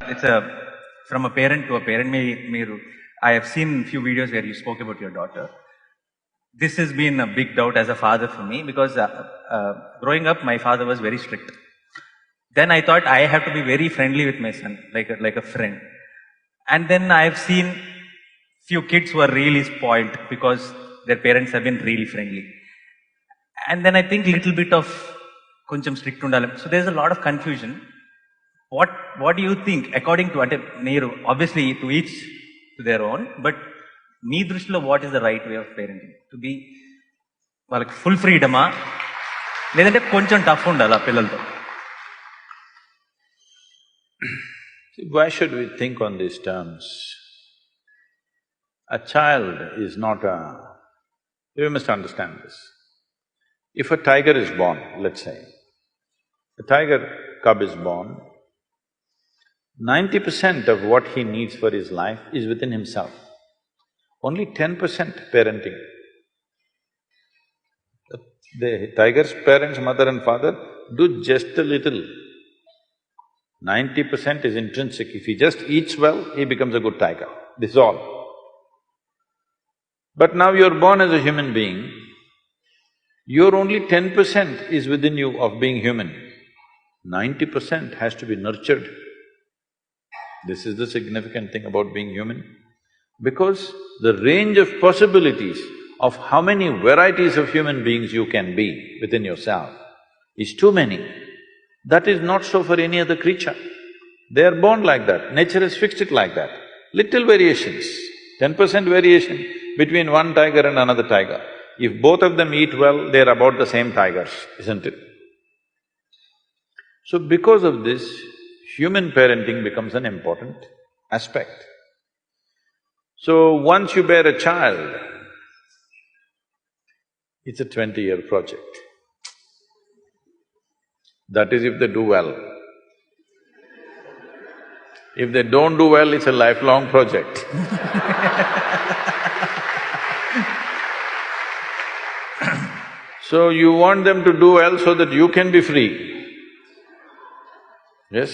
It's from a parent to a parent. I have seen few videos where you spoke about your daughter. This has been a big doubt as a father for me because growing up, my father was very strict. Then I thought I have to be very friendly with my son, like a friend. And then I've seen few kids who are really spoiled because their parents have been really friendly. And then I think little bit of koncham strict undalam. So there's a lot of confusion. What do you think according to ante neeru obviously to each to their own, but మీ దృష్టిలో what is the right way of parenting to be వాళ్ళకి full ఫ్రీడమా లేదంటే కొంచెం tough ఉండాలి ఆ పిల్లలతో? Why should we think on these terms? A child is not a… You must understand this. If a tiger is born, let's say, a tiger cub is born, 90% of what he needs for his life is within himself. Only 10% parenting. The tiger's parents, mother and father, do just a little. 90% is intrinsic. If he just eats well, he becomes a good tiger. This is all. But now you're born as a human being, your only 10% is within you of being human. 90% has to be nurtured. This is the significant thing about being human. Because the range of possibilities of how many varieties of human beings you can be within yourself is too many. That is not so for any other creature. They are born like that, nature has fixed it like that. Little variations, 10% variation between one tiger and another tiger. If both of them eat well, they're about the same tigers, isn't it? So because of this, human parenting becomes an important aspect. So once you bear a child, it's a 20-year project. That is if they do well. If they don't do well, it's a lifelong project. So you want them to do well so that you can be free. Yes?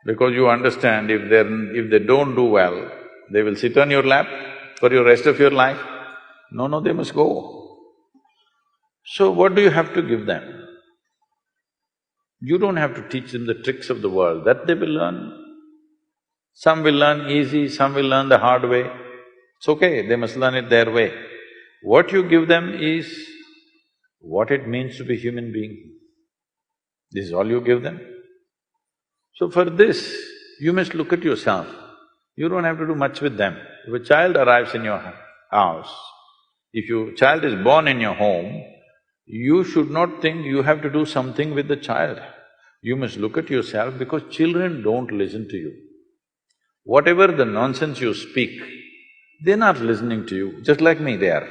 Because you understand if they don't do well, they will sit on your lap for your rest of your life. No, they must go. So what do you have to give them? You don't have to teach them the tricks of the world, that they will learn. Some will learn easy, some will learn the hard way. It's okay, they must learn it their way. What you give them is what it means to be human being. This is all you give them. So for this, you must look at yourself. You don't have to do much with them. If a child arrives in your house, if your child is born in your home, you should not think you have to do something with the child. You must look at yourself because children don't listen to you. Whatever the nonsense you speak, they're not listening to you, just like me they are.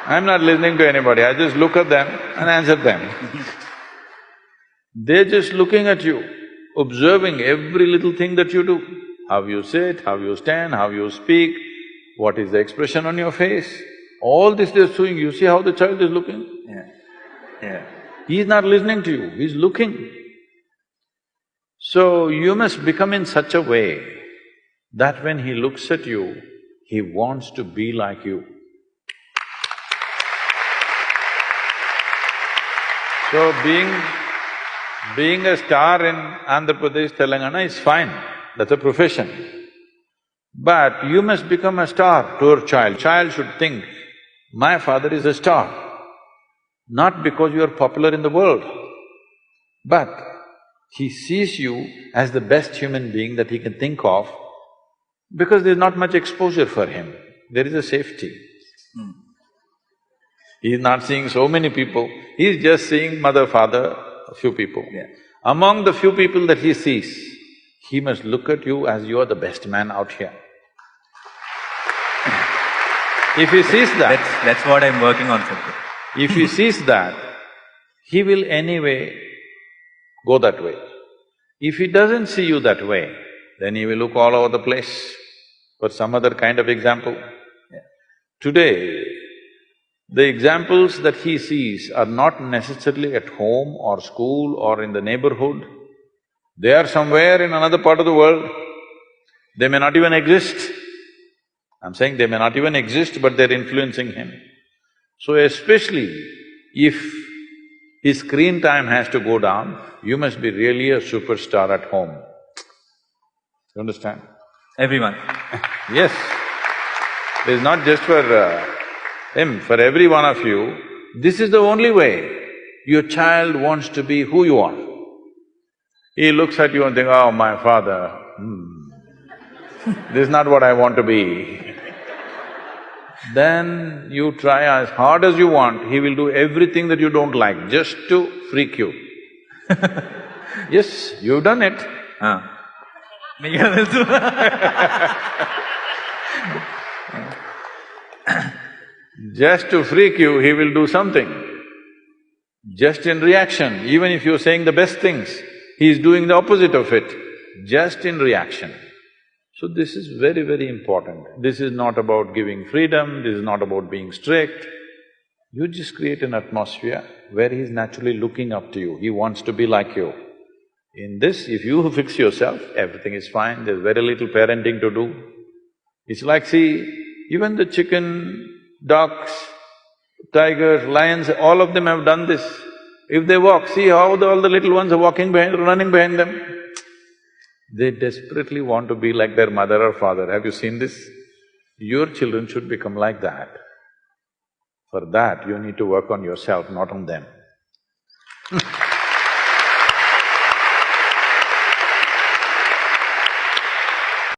I'm not listening to anybody, I just look at them and answer them. They're just looking at you, observing every little thing that you do. How you sit, how you stand, how you speak, what is the expression on your face. All this they're doing, you see how the child is looking? Yeah. He's not listening to you, he's looking. So you must become in such a way that when he looks at you, he wants to be like you. So being a star in Andhra Pradesh, Telangana is fine, that's a profession. But you must become a star to your child. Child should think, my father is a star, not because you are popular in the world, but he sees you as the best human being that he can think of because there's not much exposure for him, there is a safety. He's not seeing so many people, he's just seeing mother, father, a few people. Yeah. Among the few people that he sees, he must look at you as you are the best man out here. If he sees that… That's what I'm working on, sir. If he sees that, he will anyway go that way. If he doesn't see you that way, then he will look all over the place for some other kind of example. Today, the examples that he sees are not necessarily at home or school or in the neighborhood. They are somewhere in another part of the world. They may not even exist. I'm saying they may not even exist, but they're influencing him. So especially if his screen time has to go down, you must be really a superstar at home. You understand? Everyone. Yes. It's not just for him, for every one of you, this is the only way your child wants to be who you are. He looks at you and thinks, oh, my father, this is not what I want to be. Then you try as hard as you want, he will do everything that you don't like just to freak you. Yes, you've done it. Miguel తెలుసు. Just to freak you, he will do something. Just in reaction, even if you're saying the best things, he is doing the opposite of it, just in reaction. So this is very, very important. This is not about giving freedom, this is not about being strict. You just create an atmosphere where he's naturally looking up to you, he wants to be like you. In this, if you fix yourself, everything is fine, there's very little parenting to do. It's like, see, even the chicken, ducks, tigers, lions, all of them have done this. If they walk, see how all the little ones are walking behind, running behind them. They desperately want to be like their mother or father. Have you seen this? Your children should become like that. For that, you need to work on yourself, not on them.